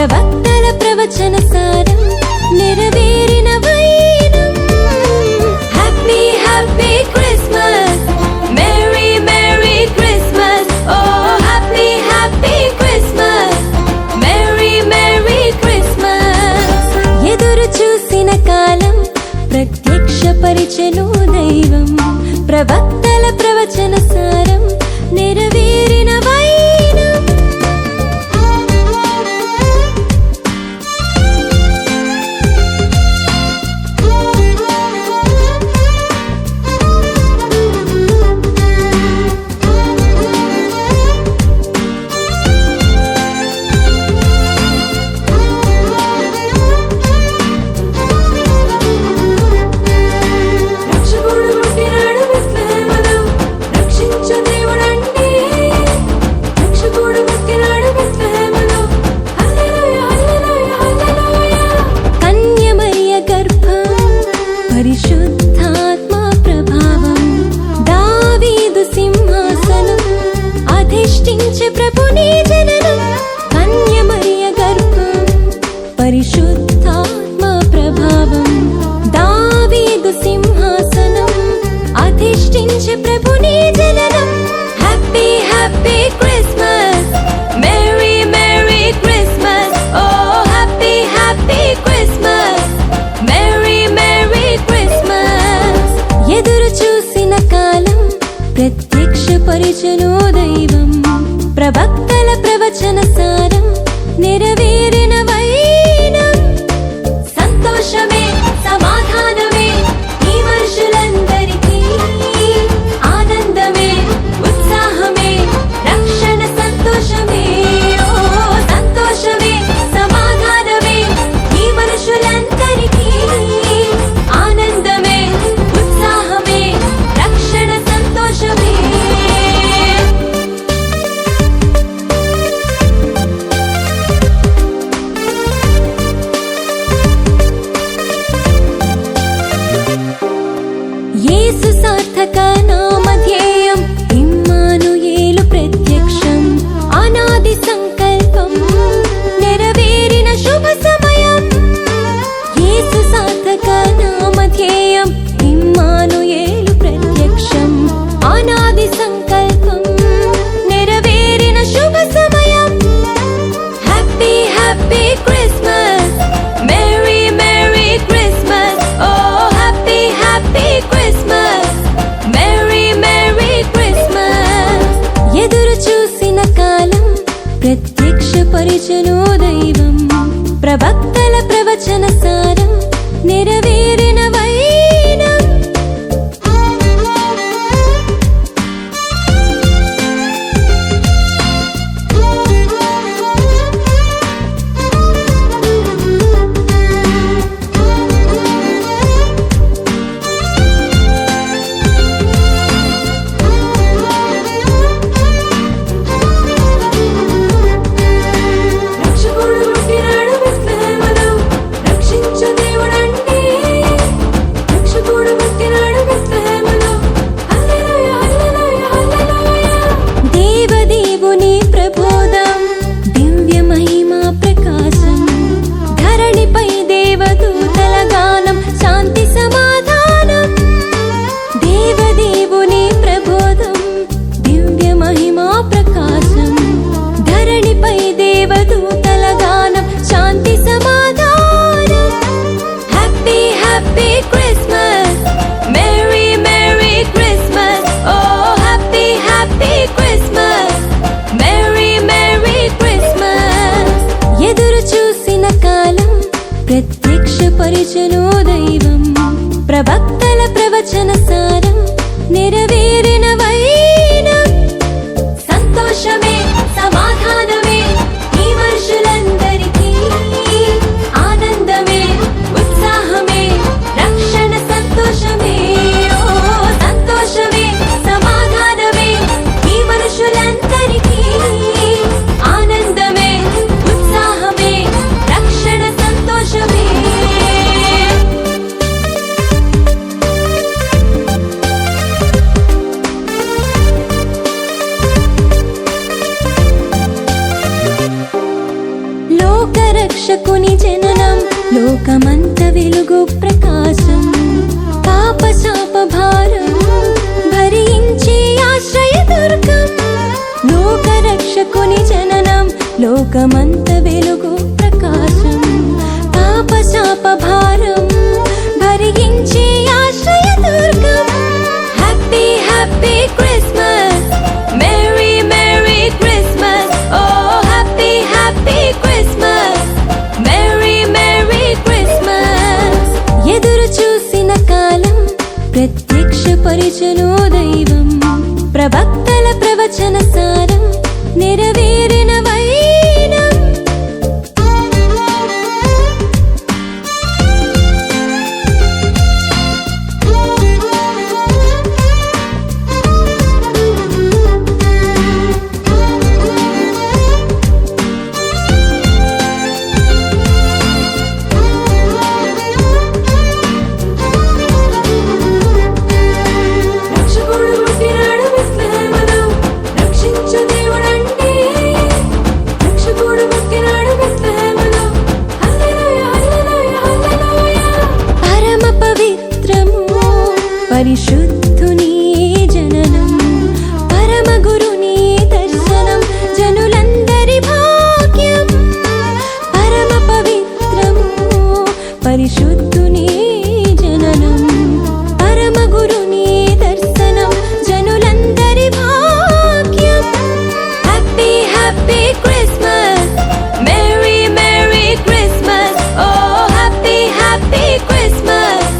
ప్రవక్తల ప్రవచన సారం నెరవేరిన వైనం. Happy happy Christmas, merry merry Christmas, oh happy happy Christmas, merry merry Christmas. ఎదురు చూసిన కాలం ప్రత్యక్షపరిచెను దైవం, ప్రవక్తల ప్రవచన సారం నెరవేరిన వైనం. పరిశుద్ధాత్మ ప్రభావం, దావీదు సింహాసనం అధిష్ఠించే ప్రభుని జననం. కన్యమరియ గర్భం, పరిశుద్ధాత్మ ప్రభావం, దావీదు సింహాసనం అధిష్ఠించే ప్రభుని జననం. Happy happy Christmas, merry merry Christmas, oh happy happy Christmas, merry merry Christmas. ఎదురు చూసిన కాలం ప్రత్యక్షపరిచెను దైవం, ప్రవక్తల ప్రవచన సారం నెరవేరిన వైనం. సంతోషమే సమాధానమే ఈ మనుషులందరికీ, ఆనందమే ఉత్సాహమే రక్షణ సంతోషమే. ఓ సంతోషమే సమాధానమే ఈ మనుషులందరికీ, ఆనందమే ఉత్సాహమే రక్షణ సంతోషమే. యేసు సార్థక నామధేయం, ఇమ్మానుయేలు ప్రత్యక్షం, అనాది సంకల్పం నెరవేరిన శుభ సమయం. యేసు సార్థక నామధేయం, ఇమ్మానుయేలు ప్రత్యక్షం, అనాది సంకల్పం నెరవేరిన శుభ సమయం. Happy happy Christmas, merry merry Christmas, oh happy happy Christmas, merry merry Christmas. ఎదురు చూసిన కాలం ప్రత్యక్షపరిచెను దైవం, ప్రవక్తల ప్రవచన సారం నెరవేరిన వైనం. దేవదేవుని ప్రబోధం, దివ్య మహిమా ప్రకాశం, ధరణిపై దేవదూతల గానం, శాంతి సమాధానం. దేవదేవుని ప్రబోధం, దివ్య మహిమా ప్రకాశం, ధరణిపై దేవదూతల గానం, శాంతి సమాధానం. Happy happy Christmas, merry merry Christmas, oh happy happy Christmas, merry merry Christmas. ఎదురు చూసిన కాలం ప్రత్యక్షపరిచెను దైవం, ప్రవక్తల ప్రవచన సారం నెరవేరిన వైనం. సంతోషమే సమాధానమే ఈ మనుషులందరికీ, ఆనందమే ఉత్సాహమే రక్షణ సంతోషమే. ఓ సంతోషమే సమాధానమే ఈ మనుషులందరికీ, ఆనందమే ఉత్సాహమే రక్షణ సంతోషమే. లోకరక్షకుని జననం లోకమంత వెలుగు ప్రకాశం పాప శాప భారం భరించి ఆశ్రయ దుర్గం లోకరక్షకుని జననం లోకమంత వెలుగు ప్రకాశం పాప శాప భారం భరించి ఆశ్రయ దుర్గం happy happy Christmas merry merry Christmas oh happy happy Christmas merry merry Christmas ఎదురు చూసిన కాలం ప్రత్యక్షపరిచెను దైవం ప్రవక్తల ప్రవచన సారం నెరవేరిన వైనం పరిశుద్ధుని జననం పరమ గురుని దర్శనం జనులందరి భాగ్యం పరమ పవిత్రము పరిశుద్ధుని జననం పరమ గురుని దర్శనం జనులందరి భాగ్యం happy happy Christmas merry merry Christmas oh happy happy Christmas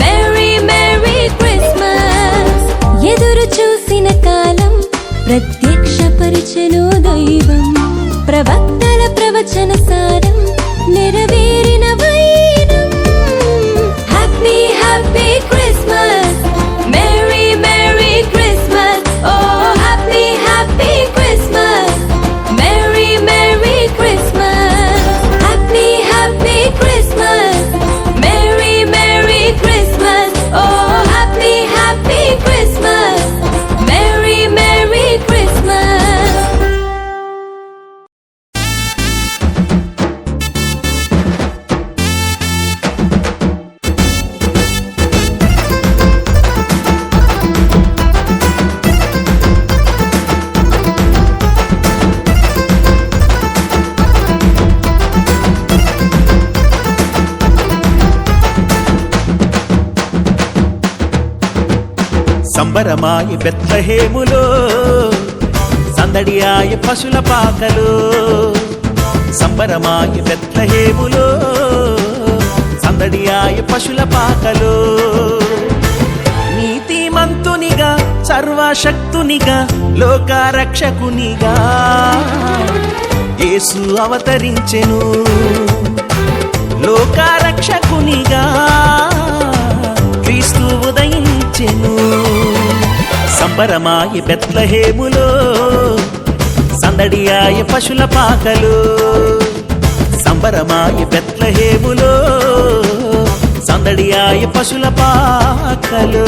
merry merry Christmas ఎదురు చూసిన కాలం ప్రత్యక్షపరిచెను దైవం ప్రవక్తల ప్రవచన సారం నెరవేరిన వైనం happy happy Christmas merry merry Christmas oh happy happy Christmas merry merry Christmas happy happy Christmas merry merry Christmas oh happy happy Christmas merry merry Christmas సంబరమాయి బెత్లహేములో సందడియాయ పశుల పాకలో సంబరమాయి బెత్లహేములో సందడియాయ పశుల పాకలో నీతిమంతునిగా సర్వశక్తునిగా లోకరక్షకునిగా యేసు అవతరించెను లోకరక్షకునిగా క్రీస్తు ఉదయించెను సంబరమాయి బెత్లహేములో సందడియాయ పశుల పాకలు సంబరమాయి బెత్లహేములో సందడియాయ పశుల పాకలు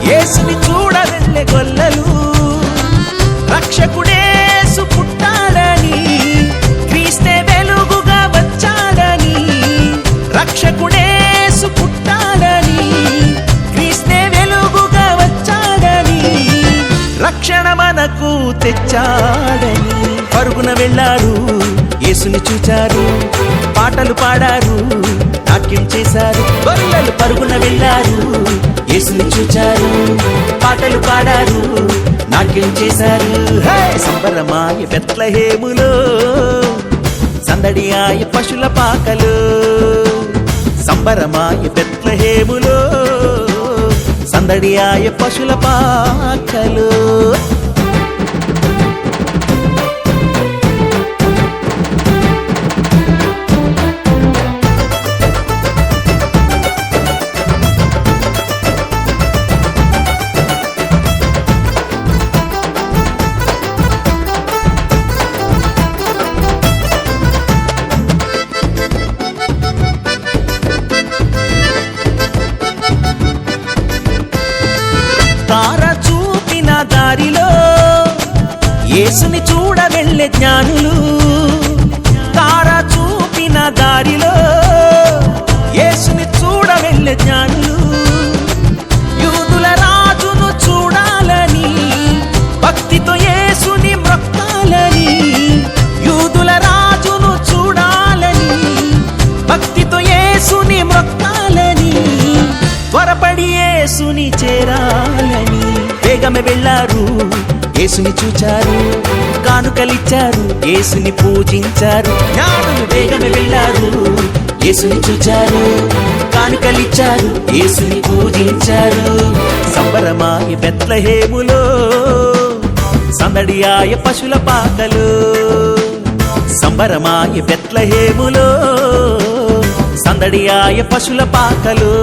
యేసుని చూడవెళ్ళే గొల్లలు రక్షకుడేసు పుట్టాడని క్రీస్తే వెలుగుగా వచ్చాడని రక్షకుడేసు పుట్టాడని క్రీస్తే వెలుగుగా వచ్చాడని రక్షణ మనకు తెచ్చాడని పరుగున వెళ్ళారు యేసుని చూచారు పాటలు పాడారు నాట్యం చేశారు గొల్లలు పరుగున వెళ్ళారు యేసుని చూచారు పాటలు పాడారు నాట్యం చేశారు సంబరమాయ బెత్లహేములో సందడియాయ పశుల పాకలు సంబరమాయ బెత్లహేములో సందడియాయ పశుల పాకలు చూడ వెళ్ళే జ్ఞానులు తార చూపిన దారిలో యేసుని చూడ వెళ్ళే జ్ఞానులు యూదుల రాజును చూడాలని భక్తితో యేసుని మ్రొక్కాలని యూదుల రాజును చూడాలని భక్తితో యేసుని మ్రొక్కాలని త్వరపడి యేసుని చేరాలని వేగమే వెళ్ళారు యేసుని చూచారు కానుకలిచ్చారు యేసుని పూజించారు జ్ఞానులు వేగమే వెళ్ళారు యేసుని చూచారు కానుకలిచ్చారు యేసుని పూజించారు సంబరమాయ బెత్లెహేములో సందడియాయ పశుల పాకలు సంబరమాయ బెత్లెహేములో సందడియాయ పశుల పాకలు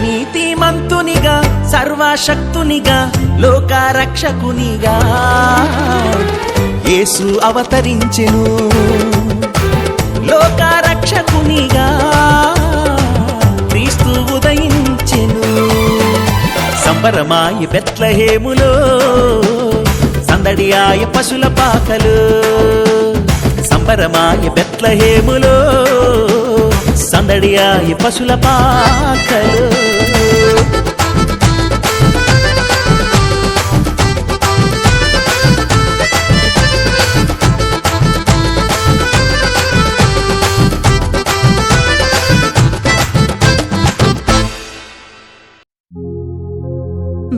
నీతిమంతునిగా సర్వశక్తునిగా లోకరక్షకునిగా యేసు అవతరించెను లోకరక్షకునిగా క్రీస్తు ఉదయించెను సంబరమాయ బెత్లెహేములో సందడియాయ పశుల పాకలు సంబరమాయ బెత్లెహేములో సందడియాయ పశుల పాకలు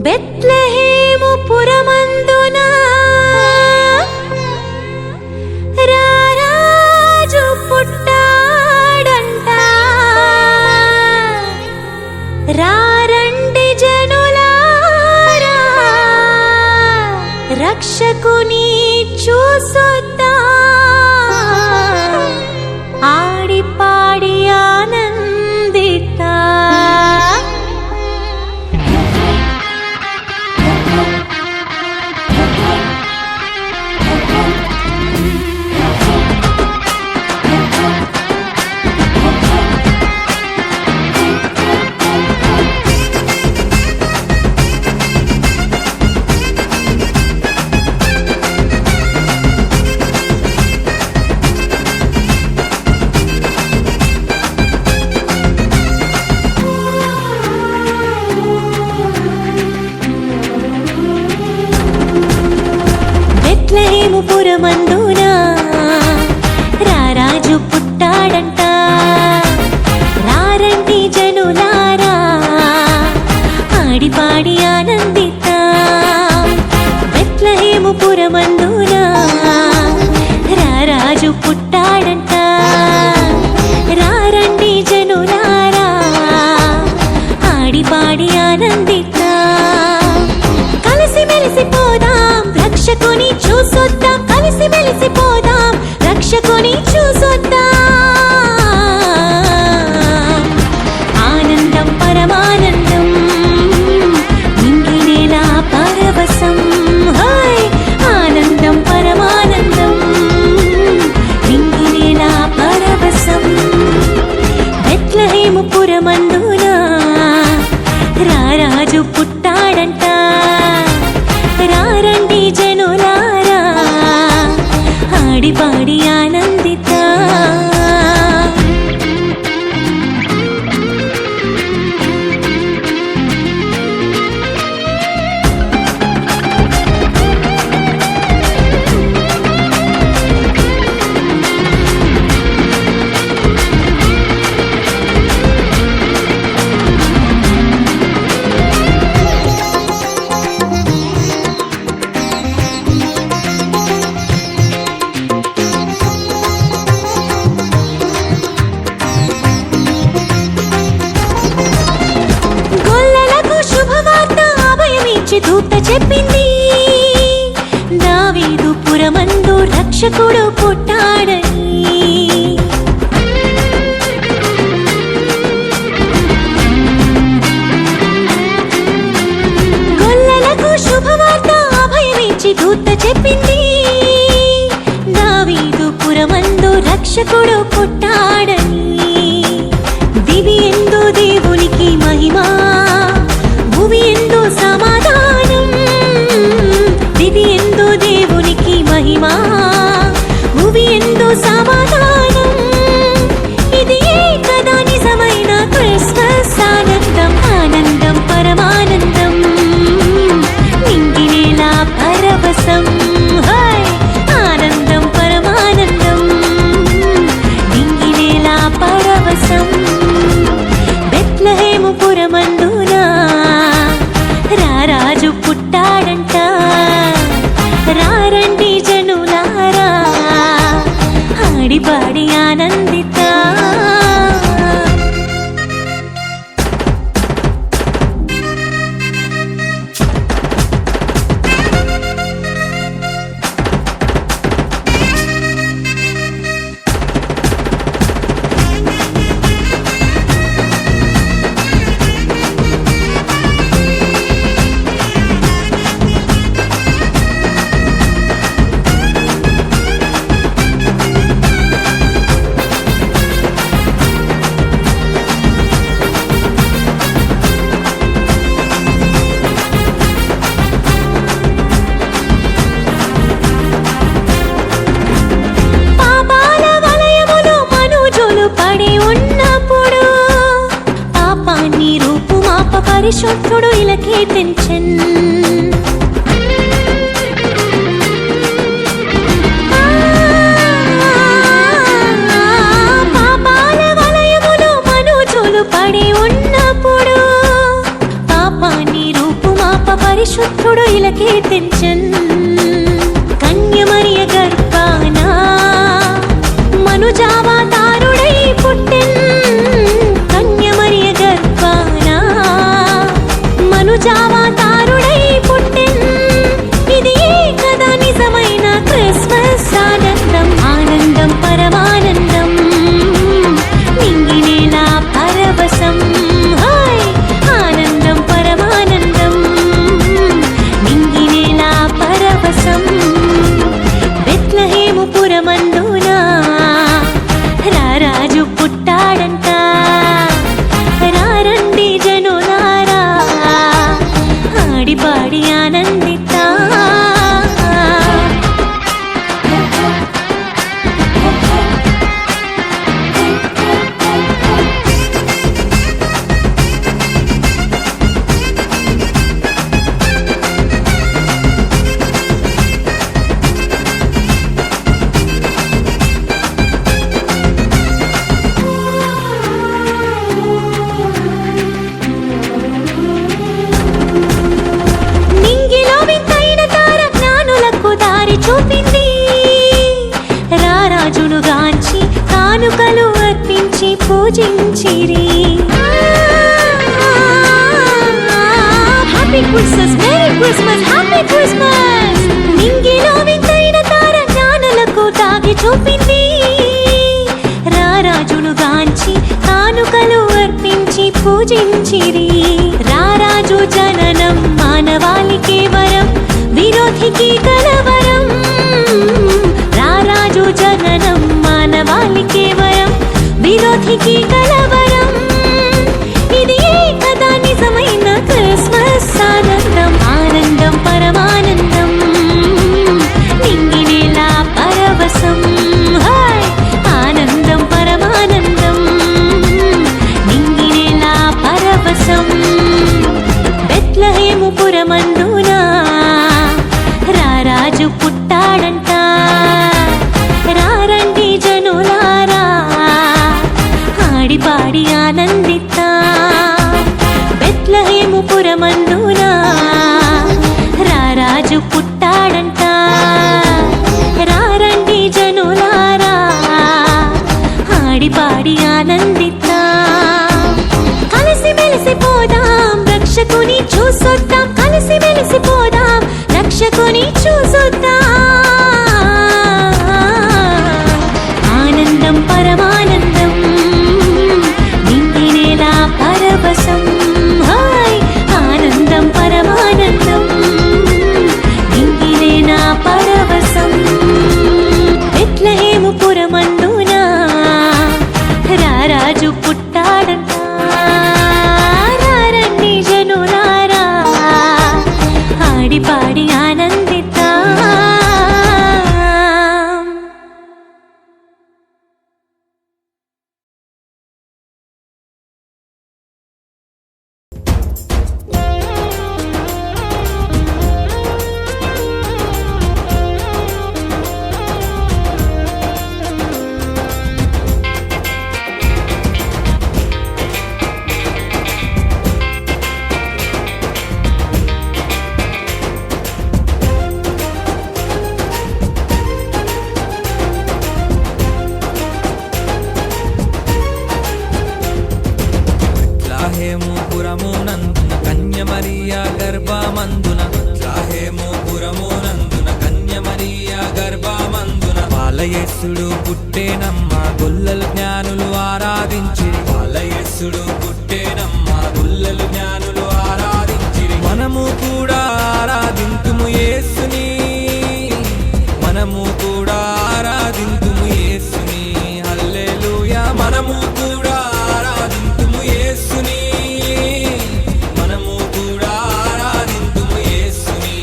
బెత్లెహేము పురమందున రారాజు పుట్టాడంట రారండి జనులారా రక్షకుని చూసొద్దా ఆడి పాడి ఆనందితా బెత్లెహేము పురమందున రారాజు పుట్టాడంట రారండి జనులారా ఆడిపాడి ఆనందితా బెత్లెహేము పురమందున రారాజు పుట్టాడంట రారండి జనులారా ఆడిపాడి ఆనందితా కలిసి మెలిసిపోదాం రక్షకుని చూసొద్దాం కలిసి మెలిసిపోదాం రక్షకుని చూసొద్దాం ఆనందం పరమానందం నింగినేలా పరవశం హాయ్ ఆనందం పరమానందం నింగినేలా పరవశం బెత్లెహేము పురమందున రారాజు పుట్టాడంట రారండి జనులారా ఆడిపాడి ఆనందితా దూత చెప్పింది దావీదు పురమందు రక్షకుడు పుట్టాడని గొల్లలకు శుభవార్త అభయమిచ్చి దూత చెప్పింది దావీదు పురమందు రక్షకుడు పుట్టాడని దివి ఎందు దేవునికి మహిమా భువి ఎందు సమాధానం దివి ఎందు దేవునికి పరిశుద్ధుడు ఇలకే తెంచెన్ పాపాల వలయములో మనుజులు పడి ఉన్నప్పుడు పాపాన్ని రూపుమాప పరిశుద్ధుడు ఇలకే తెంచెన్ కన్యమరియ గర్భాన మనుజావతారుడై పుట్టెన్ కన్యమరియ గర్భాన మనుజావతారుడై పుట్టెన్ ఇది కదా నిజమైన క్రిస్మస్ ఆనందం ఆనందం పరమానందం నింగినేలా పరవశం హాయ్ ఆనందం పరమానందం నింగినేలా పరవశం బెత్లెహేము పురమందున రారాజు పుట్టాడంట రారండి జనులారా ఆడిపాడి ఆనందితా నింగిలో వింతైన తార జ్ఞానులకు దారి చూపింది రారాజును గాంచి కానుకలు అర్పించి పూజించిరి happy Christmas merry Christmas happy Christmas నింగిలో వింతైన తార జ్ఞానులకు దారి చూపింది రారాజును గాంచి కానుకలు అర్పించి పూజించిరి రారాజు జననం మానవాళికే వరం విరోధికి కలవరం రారాజు జననం మానవాళికే వరం విరోధికి కలవరం ఇది కదా నిజమైన క్రిస్మస్ ఆనందం ఆనందం పరమానందం నింగినేలా పరవశం హాయ్ ఆనందం పరమానందం నింగినేలా పరవశం బెత్లెహేము పురమందున రారాజు పుట్టాడంట రారండి జనులారా ఆడిపాడి ఆనందితా బెత్లెహేము పురమందున రారాజు పుట్టాడంట రారండి జనులారా ఆడిపాడి ఆనందితా కలిసి మెలిసిపోదాం రక్షకుని చూసొద్దాం కలిసి మెలిసిపోదాం రక్షకుని చూసొద్దాం ఆనందం పరమానందం నింగినేలా పరవశం హాయ్ ఆనందం పరమానందం నింగినేలా పరవశం బెత్లెహేము పురమందున రారాజు పుట్టాడంట రారండి జనులారా ఆడిపాడి ఆనందితా త్లాహేము పురమునందున కన్యమరియ గర్భమందున త్లాహేము పురమునందున కన్యమరియ గర్భమందున బాలయేసుడు పుట్టేనమ్మ గొల్లలు జ్ఞానులు ఆరాధించిరి బాలయేసుడు పుట్టేనమ్మ గొల్లలు జ్ఞానులు ఆరాధించిరి మనము కూడా ఆరాధింతుము యేసుని మనము కూడా ఆరాధింతుము యేసుని హల్లెలూయా మనము కూడా ఆరాధింతుము యేసుని మనము కూడా ఆరాధింతుము యేసుని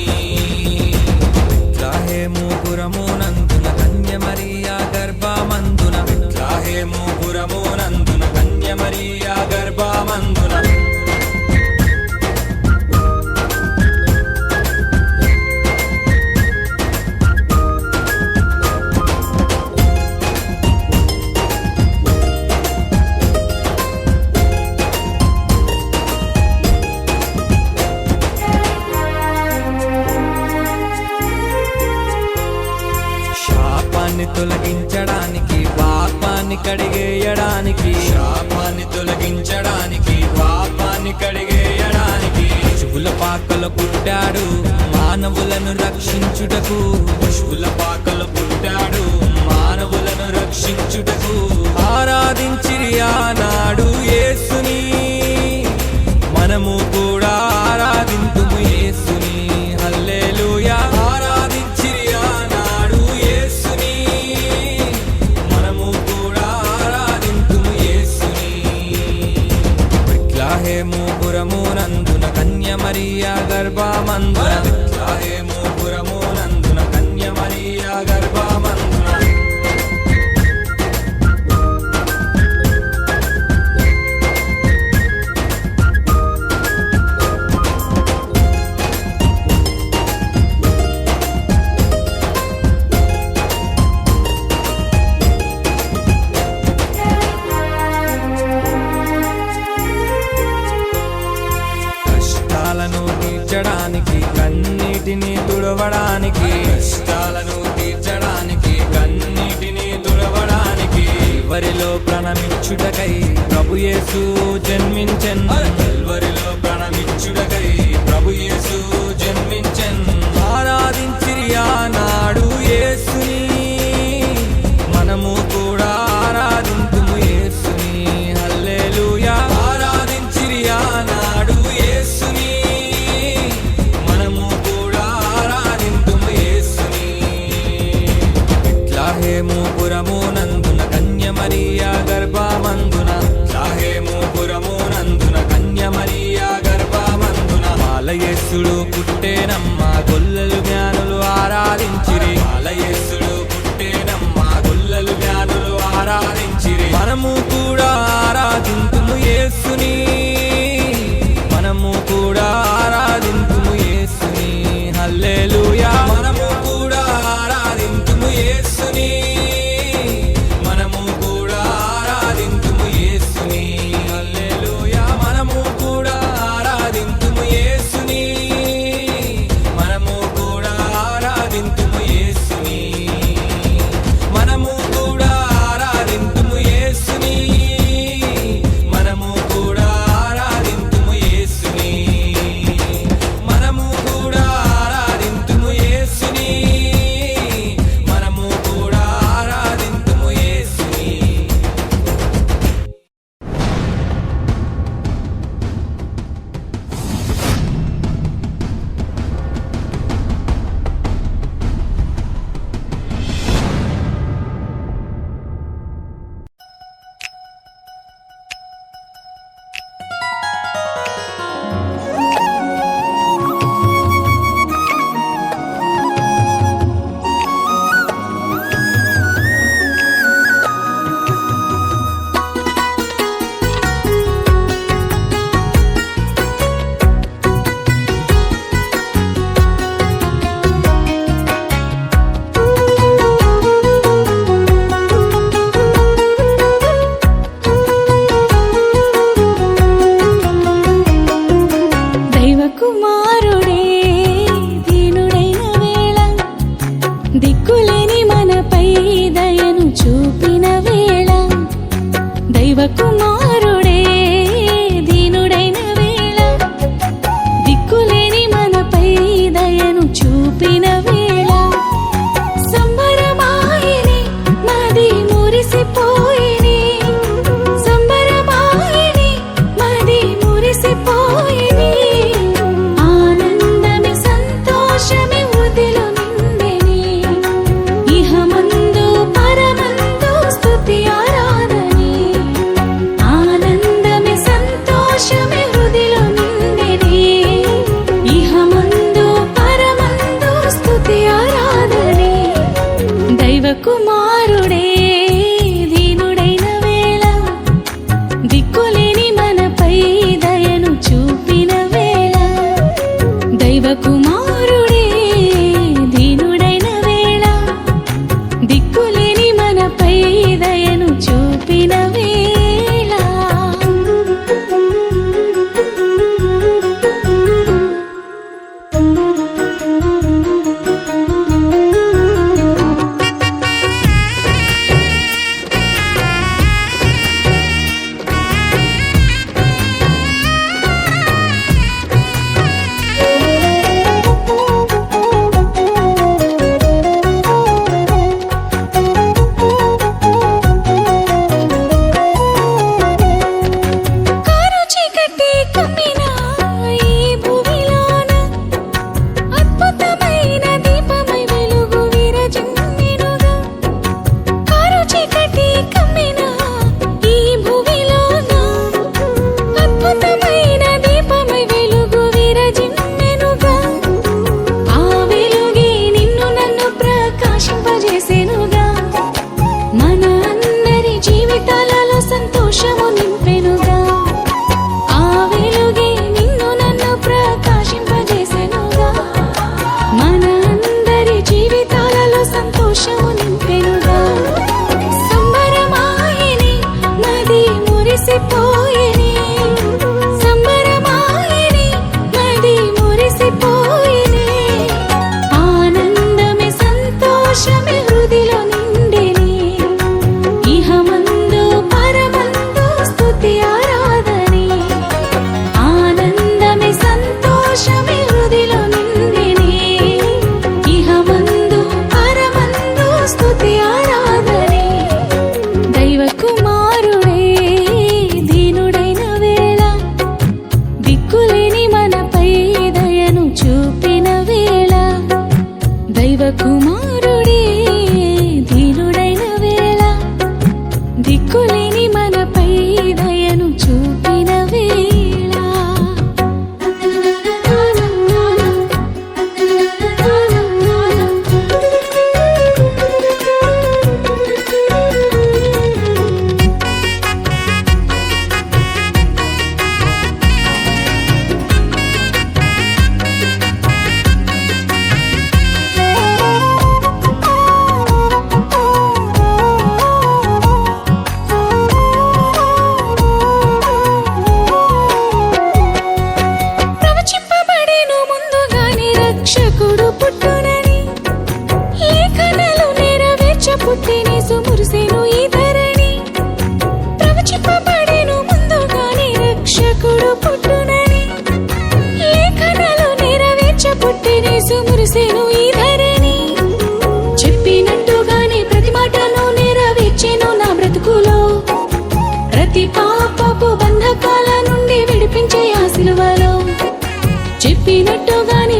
త్లాహేము పురమునందున కన్యమరియ గర్భమందున త్లాహేము పురమునందున కన్యమరియ గర్భమందున తీర్చడానికి, శాపాన్ని తొలగించడానికి, పాపాన్ని కడిగేయడానికి పశువుల పాకలో పుట్టాడు మానవులను రక్షించుటకు. పశువుల పాకలో పుట్టాడు మానవులను రక్షించుటకు. ఆరాధించిరి ఆనాడు యేసుని, మనము కూడా ఆరాధింతుము యేసుని. హల్లెలూయా. ఆరాధించిరి ఆనాడు యేసుని, మనము కూడా ఆరాధింతుము యేసుని. బెత్లెహేము పురమునందున కన్య మరియా గర్భమందున, బెత్లెహేము పురమునందున కన్య మరియా గర్భమందున కష్టాలను తీర్చడానికి, కన్నీటిని తుడవడానికి, కష్టాలను తీర్చడానికి, కన్నీటిని తుడవడానికి కల్వరిలో ప్రాణమిచ్చుటకై ప్రభు యేసు జన్మించెన్. కల్వరిలో ప్రాణమిచ్చుటకై ప్రభు యేసు జన్మించెన్. ఆరాధించిరి ఆనాడు యేసుని, మనము కూడా ఆరాధింతుము యేసుని. హల్లెలూయా. ఆరాధించిరి ఆనాడు యేసుని, మనము కూడా ఆరాధింతుము యేసుని. బెత్లెహేము పురమునందున కన్య మరియా గర్భమందున, బెత్లెహేము పురమునందున కన్య మరియా గర్భమందున బాలయేసుడు పుట్టేనమ్మ, గొల్లలు జ్ఞానులు ఆరాధించిరి. బాలయేసుడు పుట్టేనమ్మ, గొల్లలు జ్ఞానులు ఆరాధించిరి. మనము కూడా ఆరాధింతుము యేసుని, మనము కూడా ఆరాధింతుము యేసుని. హల్లెలూయా. మనము కూడా ఆరాధింతుము యేసుని, మనము కూడా ఆరాధింతుము యేసుని. హల్లెలూయా. మనము కూడా ఆరాధింతుము యేసుని, మనము కూడా ఆరాధింతుము యేసుని. మనము కూడా ఆరాధింతుము యేసుని, మనము కూడా ఆరాధింతుము యేసుని. మనము కూడా ఆరాధింతుము యేసుని, మనము కూడా ఆరాధింతుము యేసుని. దైవ కుమారుడే దీనుడైన వేళ, దిక్కులేని మనపై దయను చూపిన వేళ. దైవ కుమారుడే దీనుడైన వేళ, దిక్కులేని మనపై దయను చూపిన వేళ. సంబరమాయని మది మురిసిపోయిని, సంబరమాయని మది మురిసిపోయిని. ఆనంద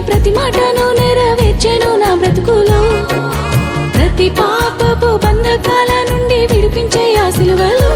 ప్రతి మాటను నెరవేర్చెను నా బ్రతుకులో ప్రతి పాపపు బంధకాల నుండి విడిపించే ఆ సిలువలో